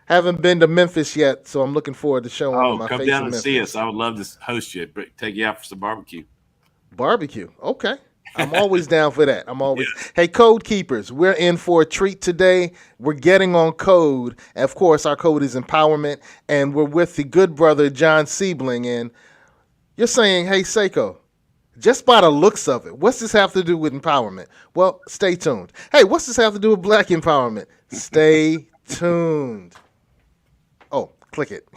Haven't been to Memphis yet, so I'm looking forward to showing Oh, my come face down in and see us. Memphis. I would love to host you, take you out for some barbecue. Barbecue. Okay. I'm always down for that. I'm always. Yes. Hey, Code Keepers, we're in for a treat today. We're getting on code. Of course, our code is empowerment, and we're with the good brother John Siebeling. And you're saying, hey, Seiko, just by the looks of it, what's this have to do with empowerment? Well, stay tuned. Hey, what's this have to do with black empowerment? Stay tuned. Oh, click it.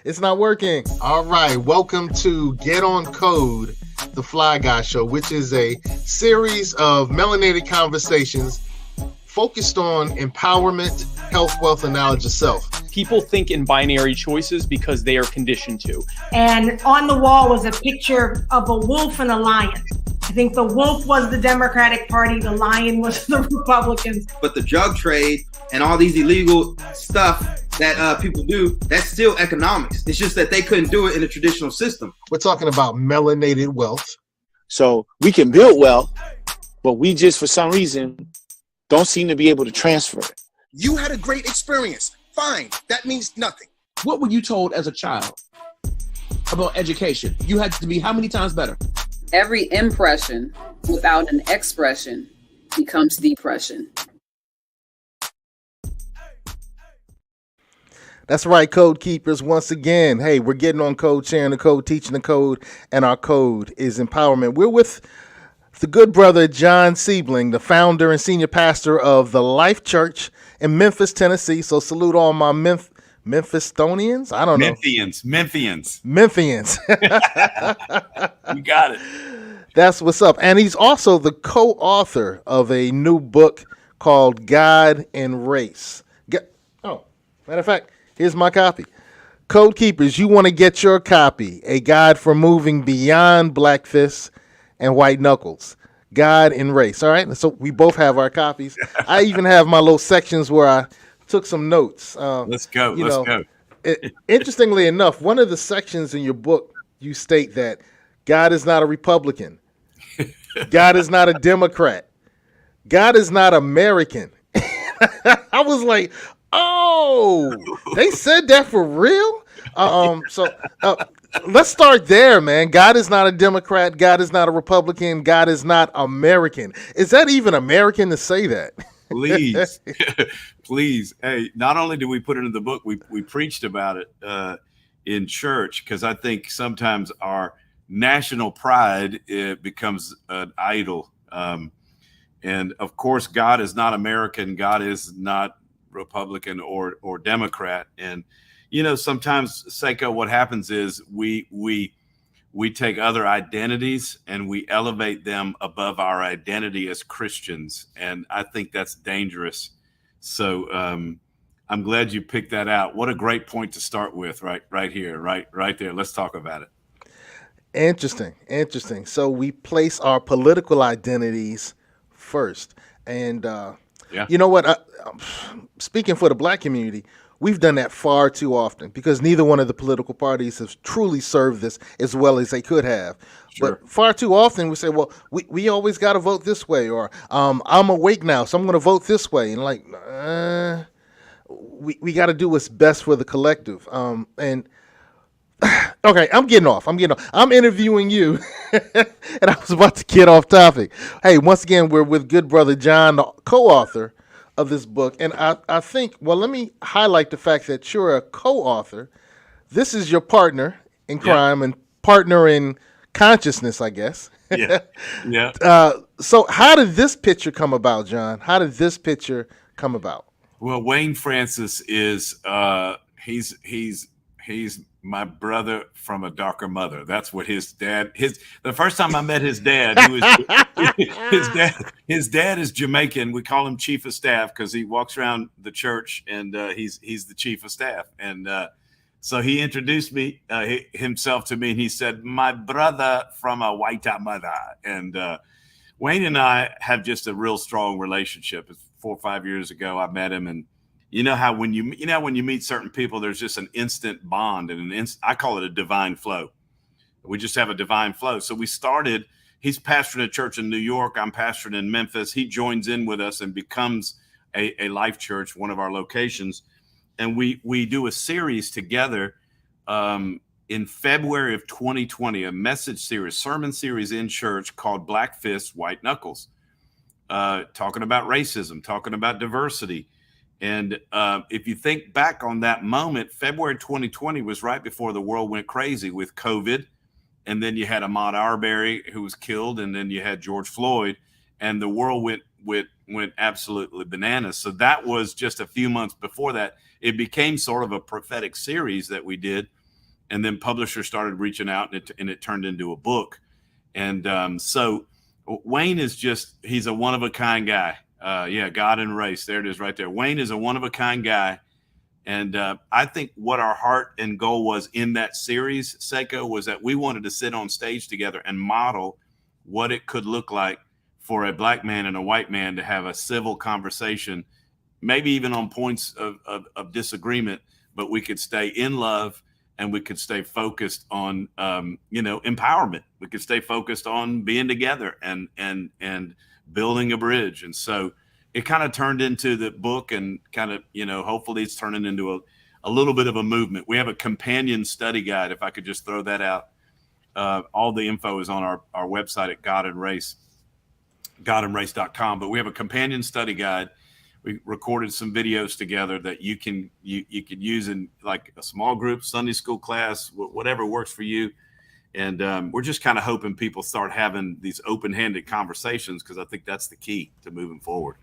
It's not working. All right. Welcome to Get On Code, the Fly Guy Show, which is a series of melanated conversations focused on empowerment, health, wealth, and knowledge of self. People think in binary choices because they are conditioned to. And on the wall was a picture of a wolf and a lion. I think the wolf was the Democratic Party, the lion was the Republicans. But the drug trade and all these illegal stuff that people do, that's still economics. It's just that they couldn't do it in a traditional system. We're talking about melanated wealth. So we can build wealth, but we just, for some reason, don't seem to be able to transfer it. You had a great experience. Fine. That means nothing. What were you told as a child about education? You had to be how many times better? Every impression without an expression becomes depression. That's right, Code Keepers. Once again, hey, we're getting on code, sharing the code, teaching the code, and our code is empowerment. We're with the good brother John Siebeling, the founder and senior pastor of the Life Church in Memphis, Tennessee. So salute all my Memphistonians. I don't know. Memphians. You got it. That's what's up. And he's also the co-author of a new book called God and Race. Matter of fact, here's my copy. Code Keepers, you want to get your copy, A Guide for Moving Beyond Black Fists and White Knuckles. God and Race. All right. So we both have our copies. I even have my little sections where I took some notes. Let's go. Interestingly enough, one of the sections in your book, you state that God is not a Republican. God is not a Democrat. God is not American. I was like, oh, they said that for real? Let's start there, man. God is not a Democrat. God is not a Republican. God is not American. Is that even American to say that? Please. Please. Hey, not only do we put it in the book, we preached about it in church, because I think sometimes our national pride becomes an idol. And of course, God is not American. God is not Republican or Democrat. And sometimes, Seiko, what happens is we take other identities and we elevate them above our identity as Christians, and I think that's dangerous. So I'm glad you picked that out. What a great point to start with, right here, right there. Let's talk about it. Interesting. So we place our political identities first, and you know what? Speaking for the black community, we've done that far too often because neither one of the political parties has truly served this as well as they could have. Sure. But far too often we say, well, we always got to vote this way, or I'm awake now, so I'm going to vote this way. And we got to do what's best for the collective. Okay, I'm getting off. I'm interviewing you, and I was about to get off topic. Hey, once again, we're with good brother John, the co-author of this book. And I think, well, let me highlight the fact that you're a co-author. This is your partner in crime and partner in consciousness, I guess. Yeah. So how did this picture come about, John? How did this picture come about? Well, Wayne Francis is he's my brother from a darker mother. That's what his dad. The first time I met his dad, his dad is Jamaican. We call him chief of staff because he walks around the church and he's the chief of staff. And so he introduced himself to me, and he said, "My brother from a white mother." And Wayne and I have just a real strong relationship. 4 or 5 years ago, I met him, and you know how when you meet certain people, there's just an instant bond and I call it a divine flow. We just have a divine flow. So we started. He's pastoring a church in New York. I'm pastoring in Memphis. He joins in with us and becomes a Life Church, one of our locations. and we do a series together in February of 2020, a message series, sermon series in church called Black Fists, White Knuckles, talking about racism, talking about diversity. And if you think back on that moment, February 2020 was right before the world went crazy with COVID. And then you had Ahmaud Arbery, who was killed, and then you had George Floyd, and the world went absolutely bananas. So that was just a few months before that. It became sort of a prophetic series that we did, and then publishers started reaching out, and it turned into a book. And so Wayne is he's a one-of-a-kind guy. God and race. There it is right there. Wayne is a one-of-a-kind guy. And I think what our heart and goal was in that series, Seiko, was that we wanted to sit on stage together and model what it could look like for a black man and a white man to have a civil conversation, maybe even on points of disagreement, but we could stay in love and we could stay focused on, empowerment. We could stay focused on being together and building a bridge. And so it kind of turned into the book, and kind of, hopefully it's turning into a little bit of a movement. We have a companion study guide, if I could just throw that out. All the info is on our website at godandrace.com. But we have a companion study guide. We recorded some videos together that you could use in like a small group, Sunday school class, whatever works for you. And we're just kind of hoping people start having these open-handed conversations, because I think that's the key to moving forward.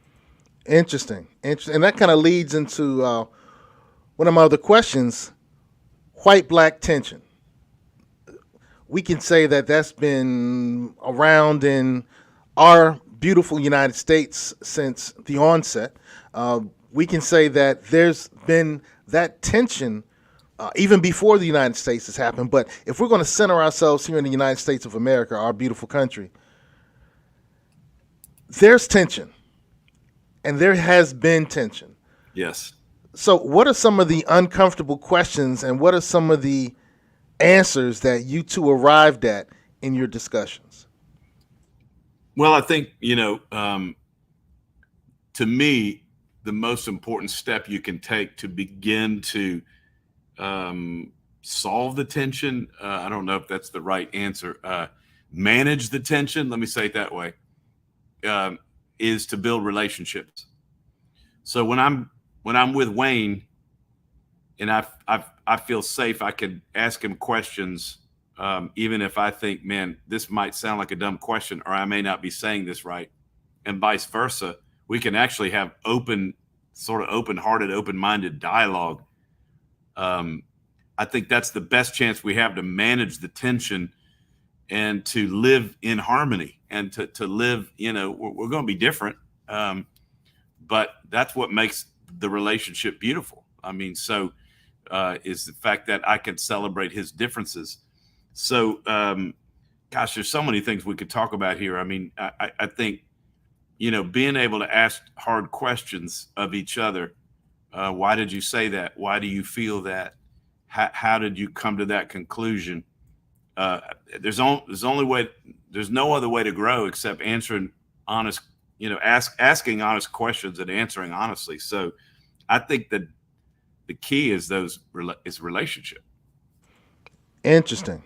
Interesting. And that kind of leads into one of my other questions, white-black tension. We can say that that's been around in our beautiful United States since the onset. We can say that there's been that tension even before the United States has happened. But if we're going to center ourselves here in the United States of America, our beautiful country, there's tension. And there has been tension. Yes. So what are some of the uncomfortable questions, and what are some of the answers that you two arrived at in your discussions? Well, I think, to me, the most important step you can take to begin to solve the tension, I don't know if that's the right answer, manage the tension, let me say it that way, is to build relationships. So when I'm with Wayne and I feel safe, I can ask him questions, even if I think, man, this might sound like a dumb question, or I may not be saying this right, and vice versa. We can actually have open-hearted, open-minded dialogue. I think that's the best chance we have to manage the tension and to live in harmony, and to live, we're going to be different. But that's what makes the relationship beautiful. I mean, so is the fact that I can celebrate his differences. So, gosh, there's so many things we could talk about here. I mean, I think, being able to ask hard questions of each other. Why did you say that? Why do you feel that? How did you come to that conclusion? There's no other way to grow except answering honest, asking honest questions and answering honestly. So I think that the key is relationship. Interesting.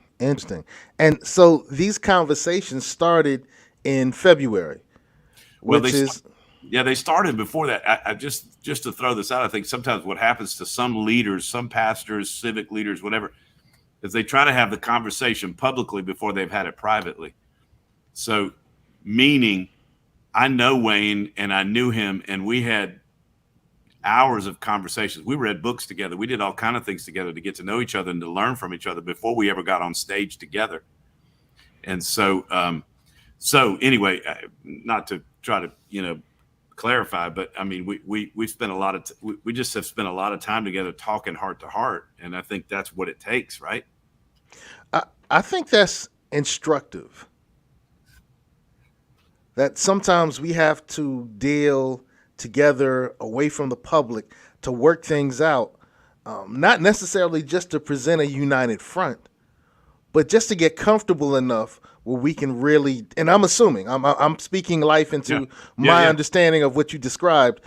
And so these conversations started in February, they started before that. I just to throw this out, I think sometimes what happens to some leaders, some pastors, civic leaders, whatever, is they try to have the conversation publicly before they've had it privately. So meaning, I know Wayne and I knew him, and we had hours of conversations. We read books together. We did all kinds of things together to get to know each other and to learn from each other before we ever got on stage together. And so anyway, not to try to, clarify, but I mean, we spent we just have spent a lot of time together talking heart to heart. And I think that's what it takes, right? I think that's instructive. That sometimes we have to deal together away from the public to work things out, not necessarily just to present a united front, but just to get comfortable enough where we can really, and I'm assuming, I'm speaking life into my understanding of what you described,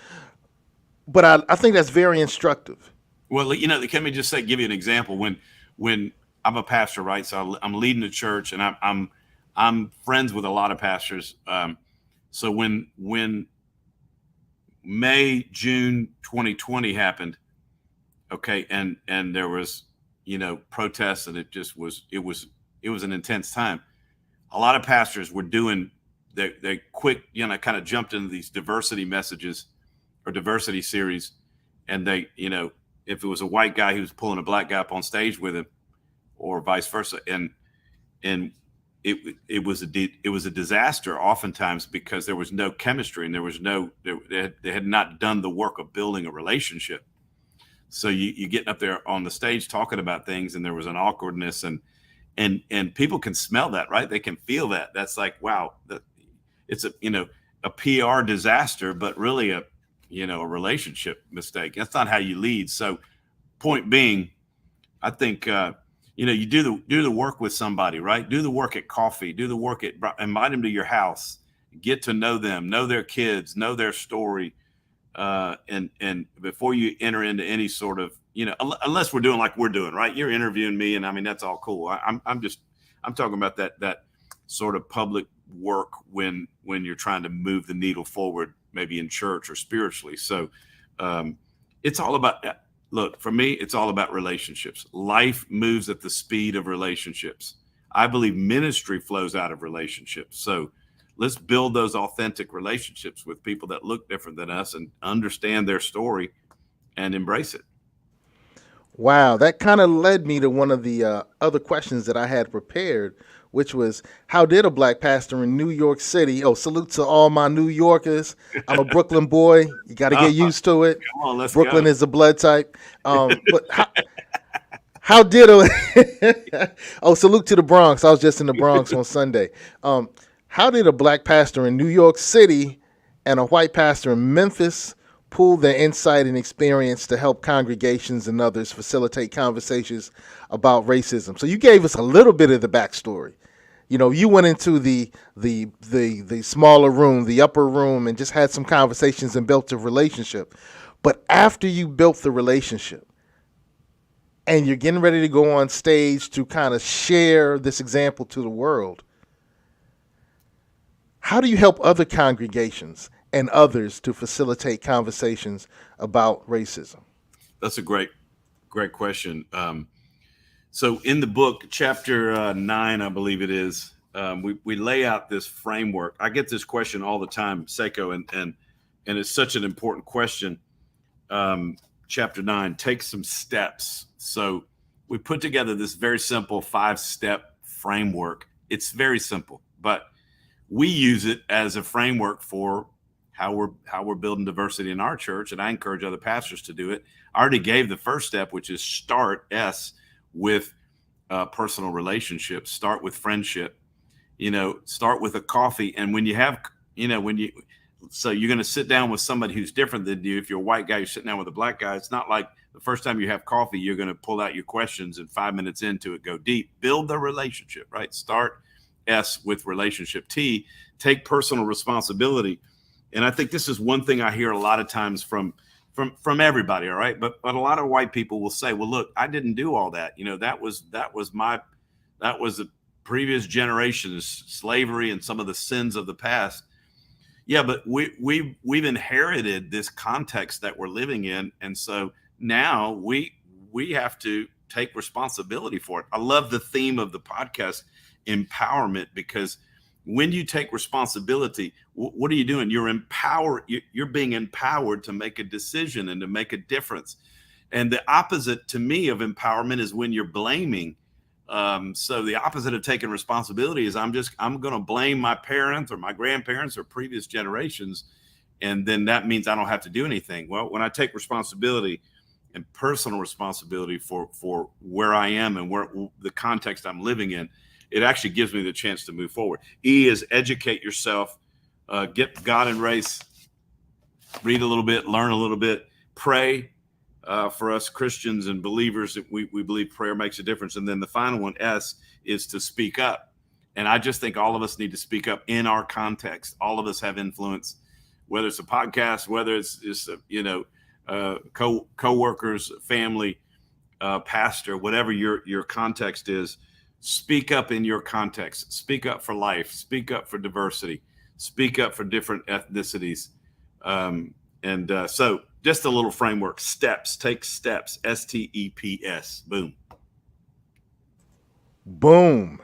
but I think that's very instructive. Well, let me just give you an example. When I'm a pastor, right? So I'm leading the church, and I'm friends with a lot of pastors. So when June 2020 happened, okay, and there was protests, and it was an intense time. A lot of pastors were doing they quick kind of jumped into these diversity messages or diversity series, and they if it was a white guy, he was pulling a black guy up on stage with him, or vice versa, and it was a disaster oftentimes, because there was no chemistry, and there was they had not done the work of building a relationship. So you getting up there on the stage talking about things, and there was an awkwardness, and people can smell that, right? They can feel that. That's like, wow, it's a PR disaster, but really a relationship mistake. That's not how you lead. So point being, I think you do the work with somebody, right? Do the work at coffee, do the work invite them to your house, get to know them, know their kids, know their story. And before you enter into any sort of, unless we're doing like we're doing, right? You're interviewing me, and I mean, that's all cool. I'm talking about that sort of public work when you're trying to move the needle forward, maybe in church or spiritually. So it's all about, look, for me, it's all about relationships. Life moves at the speed of relationships. I believe ministry flows out of relationships. So let's build those authentic relationships with people that look different than us and understand their story and embrace it. Wow, that kind of led me to one of the other questions that I had prepared, which was, how did a black pastor in New York City? Oh, salute to all my New Yorkers. I'm a Brooklyn boy. You got to get used to it. Come on, let's Brooklyn go. is a blood type. But how did oh, salute to the Bronx. I was just in the Bronx on Sunday. How did a black pastor in New York City and a white pastor in Memphis pool their insight and experience to help congregations and others facilitate conversations about racism? So you gave us a little bit of the backstory. You went into the smaller room, the upper room, and just had some conversations and built a relationship. But after you built the relationship and you're getting ready to go on stage to kind of share this example to the world, how do you help other congregations and others to facilitate conversations about racism? That's a great question. So in the book, chapter 9, I believe it is, we lay out this framework. I get this question all the time, Seiko, and it's such an important question. Chapter 9, take some steps. So we put together this very simple 5-step framework. It's very simple, but we use it as a framework for how we're building diversity in our church, and I encourage other pastors to do it. I already gave the first step, which is start with personal relationships. Start with friendship. Start with a coffee, and when you have, so you're going to sit down with somebody who's different than you. If you're a white guy, you're sitting down with a black guy. It's not like the first time you have coffee, you're going to pull out your questions and 5 minutes into it, go deep. Build the relationship, right? Start with relationship. T, take personal responsibility. And I think this is one thing I hear a lot of times from everybody. All right. But a lot of white people will say, well, look, I didn't do all that. That was the previous generation's slavery and some of the sins of the past. Yeah, but we've inherited this context that we're living in. And so now we have to take responsibility for it. I love the theme of the podcast, empowerment, because when you take responsibility, what are you doing? You're being empowered to make a decision and to make a difference. And the opposite to me of empowerment is when you're blaming. So the opposite of taking responsibility is I'm going to blame my parents or my grandparents or previous generations. And then that means I don't have to do anything. Well, when I take responsibility and personal responsibility for where I am and where the context I'm living in, it actually gives me the chance to move forward. E is educate yourself, get God and race, read a little bit, learn a little bit, pray. For us Christians and believers, we believe prayer makes a difference. And then the final one, S, is to speak up. And I just think all of us need to speak up in our context. All of us have influence, whether it's a podcast, whether it's co-workers, family, pastor, whatever your context is. Speak up in your context. Speak up for life. Speak up for diversity. Speak up for different ethnicities. So just a little framework. Steps. Take steps. STEPS. Boom. Boom.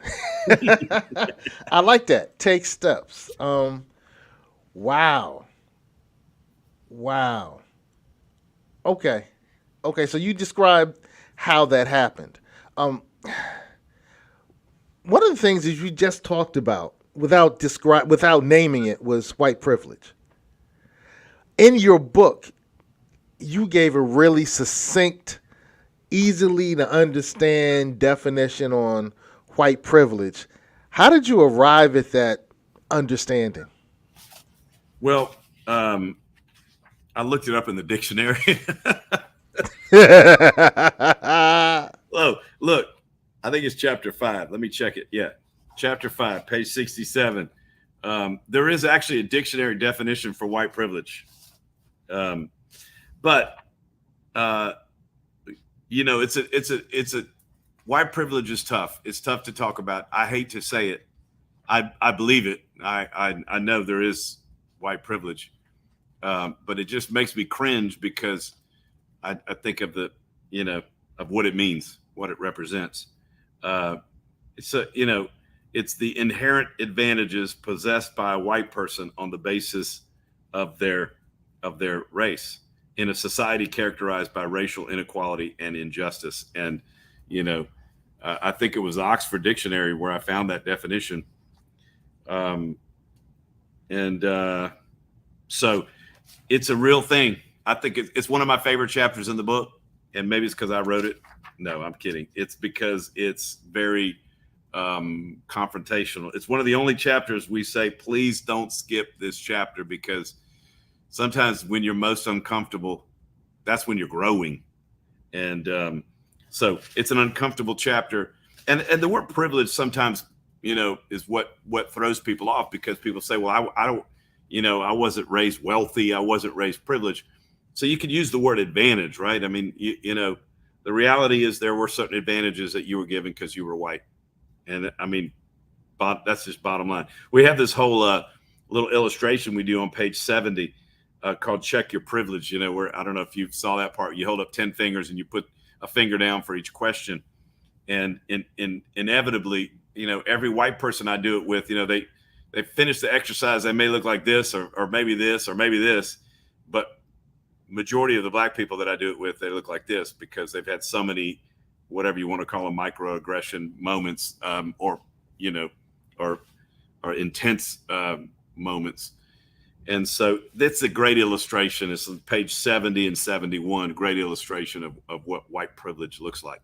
I like that. Take steps. Wow. Wow. Okay. Okay. So you described how that happened. One of the things that you just talked about without naming it was white privilege. In your book, you gave a really succinct, easily to understand definition on white privilege. How did you arrive at that understanding? Well, I looked it up in the dictionary. Oh, look, I think it's chapter 5. Let me check it. Yeah, chapter 5, page 67. There is actually a dictionary definition for white privilege. But it's a white privilege is tough. It's tough to talk about. I hate to say it. I believe it. I know there is white privilege, but it just makes me cringe because I think of of what it means, what it represents. It's the inherent advantages possessed by a white person on the basis of their race in a society characterized by racial inequality and injustice. And I think it was the Oxford Dictionary where I found that definition. So it's a real thing. I think it's one of my favorite chapters in the book, and maybe it's because I wrote it. No, I'm kidding. It's because it's very confrontational. It's one of the only chapters we say, please don't skip this chapter, because sometimes when you're most uncomfortable, that's when you're growing. And so it's an uncomfortable chapter. And the word privilege sometimes, is what throws people off, because people say, well, I don't, I wasn't raised wealthy. I wasn't raised privileged. So you could use the word advantage, right? I mean, the reality is there were certain advantages that you were given because you were white. And I mean, that's just bottom line. We have this whole little illustration we do on page 70 called Check Your Privilege, where, I don't know if you saw that part, you hold up 10 fingers and you put a finger down for each question. And inevitably, every white person I do it with, they finish the exercise. They may look like this, or maybe this, or maybe this, but majority of the black people that I do it with, they look like this, because they've had so many, whatever you want to call them, microaggression moments, or intense moments. And so that's a great illustration. It's page 70 and 71, great illustration of what white privilege looks like.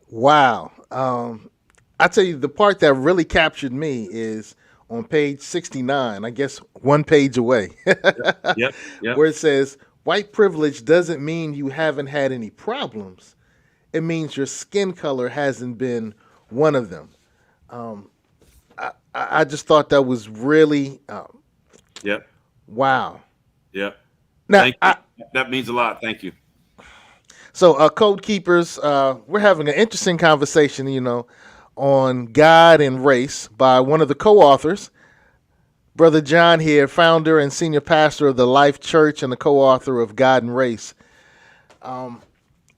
Wow. I tell you, the part that really captured me is on page 69, I guess one page away, Yep. where it says, white privilege doesn't mean you haven't had any problems. It means your skin color hasn't been one of them. I just thought that was really, Yep. wow. Yep. Now, that means a lot. Thank you. So, Code Keepers, we're having an interesting conversation, on God and race by one of the co-authors, Brother John here, founder and senior pastor of the Life Church and the co-author of God and Race. And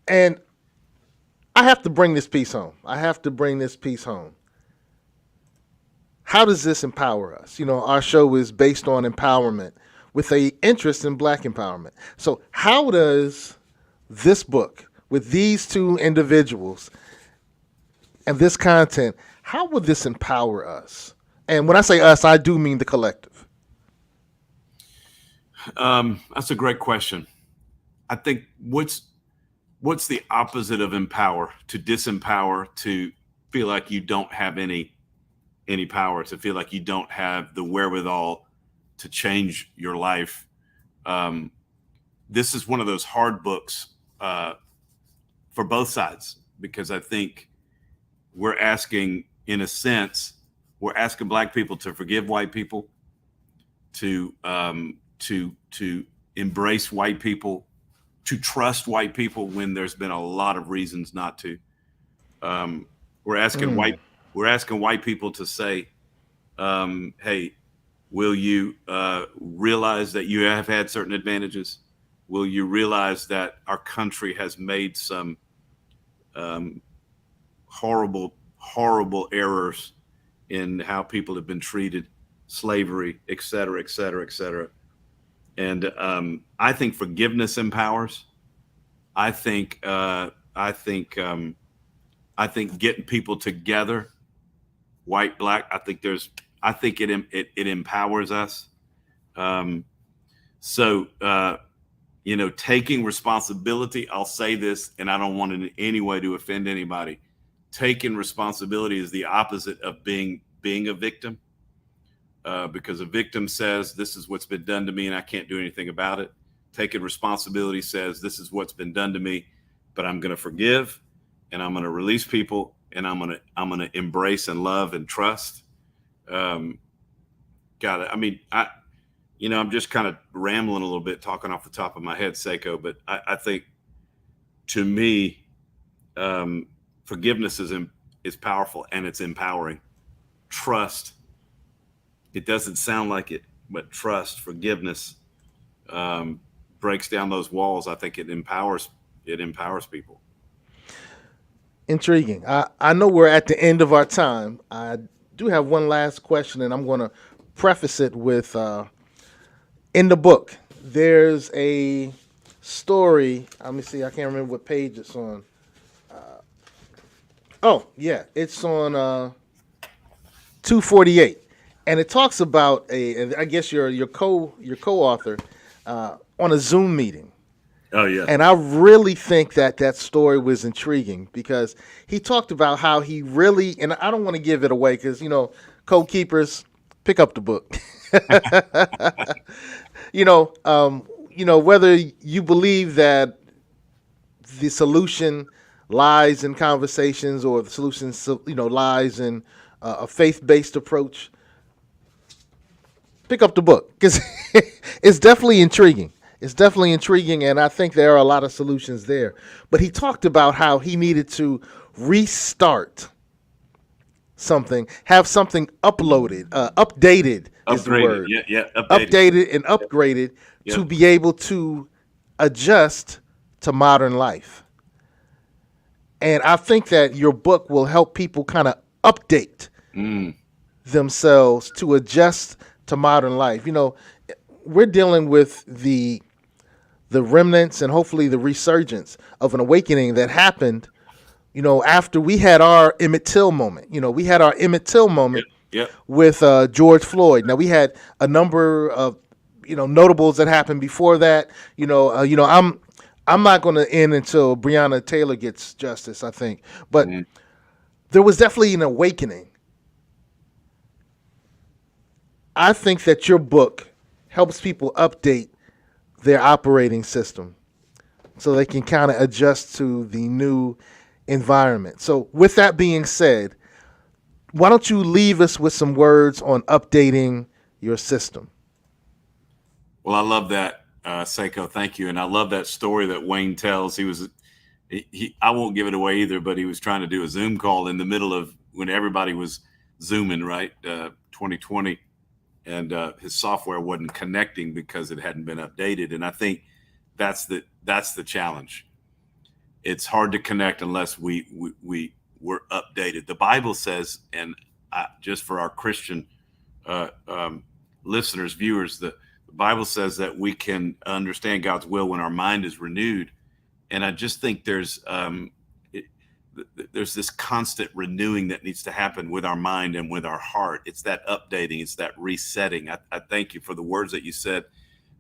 I have to bring this piece home. How does this empower us? Our show is based on empowerment with an interest in Black empowerment. So how does this book, with these two individuals and this content, how would this empower us? And when I say us, I do mean the collective. That's a great question. I think what's the opposite of empower? To disempower, to feel like you don't have any power, to feel like you don't have the wherewithal to change your life. This is one of those hard books for both sides, because I think we're asking, in a sense, Black people to forgive white people, to embrace white people, to trust white people when there's been a lot of reasons not to. We're asking white people to say, hey, will you realize that you have had certain advantages? Will you realize that our country has made some horrible errors in how people have been treated, slavery, et cetera, et cetera, et cetera. And I think forgiveness empowers. I think getting people together, white, black. I think it empowers us. Taking responsibility. I'll say this, and I don't want it in any way to offend anybody. Taking responsibility is the opposite of being a victim. Because a victim says, this is what's been done to me and I can't do anything about it. Taking responsibility says, this is what's been done to me, but I'm going to forgive and I'm going to release people and I'm going to embrace and love and trust. I'm just kind of rambling a little bit, talking off the top of my head, Seiko, but I think to me, forgiveness is powerful and it's empowering. Trust. It doesn't sound like it, but trust, forgiveness, breaks down those walls. I think it empowers people. Intriguing. I know we're at the end of our time. I do have one last question, and I'm going to preface it with in the book, there's a story. Let me see. I can't remember what page it's on. It's on 248. And it talks about I guess your co-author on a Zoom meeting. Oh yeah. And I really think that story was intriguing because he talked about how he really, and I don't want to give it away because code keepers, pick up the book. Whether you believe that the solution lies in conversations or the solution lies in a faith-based approach. Pick up the book because it's definitely intriguing. It's definitely intriguing, and I think there are a lot of solutions there. But he talked about how he needed to restart something, have something updated is the word. Yeah, updated and upgraded to be able to adjust to modern life. And I think that your book will help people kind of update themselves to adjust to modern life. We're dealing with the remnants and hopefully the resurgence of an awakening that happened, after we had our Emmett Till moment. We had our Emmett Till moment with George Floyd. Now we had a number of notables that happened before that. I'm not going to end until Breonna Taylor gets justice, I think. But there was definitely an awakening. I think that your book helps people update their operating system so they can kind of adjust to the new environment. So with that being said, why don't you leave us with some words on updating your system? Well, I love that, Seiko. Thank you. And I love that story that Wayne tells. I won't give it away either, but he was trying to do a Zoom call in the middle of when everybody was Zooming, right? 2020. And his software wasn't connecting because it hadn't been updated. And I think that's the challenge. It's hard to connect unless we were updated. The Bible says, and just for our Christian listeners, viewers, the Bible says that we can understand God's will when our mind is renewed. And I just think there's this constant renewing that needs to happen with our mind and with our heart. It's that updating. It's that resetting. I thank you for the words that you said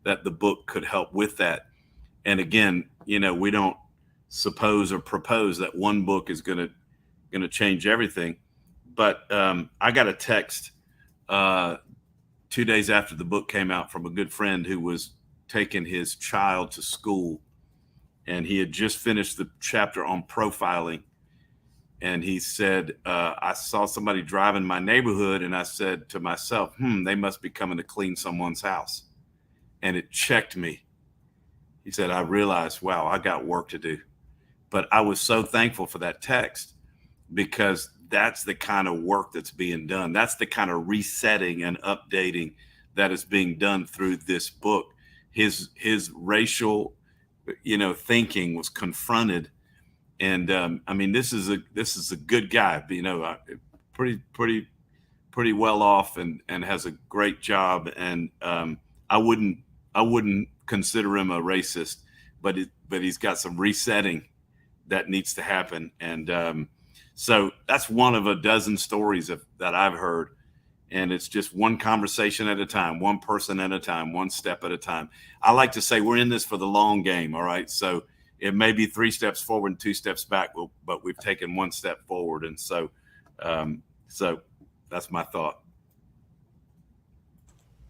that the book could help with that. And again, we don't suppose or propose that one book is going to change everything. But I got a text 2 days after the book came out from a good friend who was taking his child to school. And he had just finished the chapter on profiling. And he said, I saw somebody drive in my neighborhood, and I said to myself, they must be coming to clean someone's house. And it checked me. He said, I realized, wow, I got work to do. But I was so thankful for that text, because that's the kind of work that's being done. That's the kind of resetting and updating that is being done through this book. His racial, thinking was confronted. And I mean, this is a good guy, pretty well off, and has a great job. And I wouldn't consider him a racist, but he's got some resetting that needs to happen. And so that's one of a dozen stories that I've heard. And it's just one conversation at a time, one person at a time, one step at a time. I like to say we're in this for the long game. All right. So it may be 3 steps forward and 2 steps back, but we've taken 1 step forward. And so that's my thought.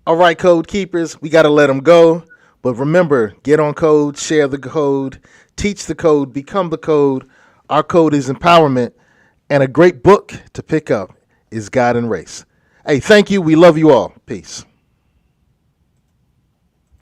All right, code keepers, we got to let them go. But remember, get on code, share the code, teach the code, become the code. Our code is empowerment. And a great book to pick up is God and Race. Hey, thank you. We love you all. Peace.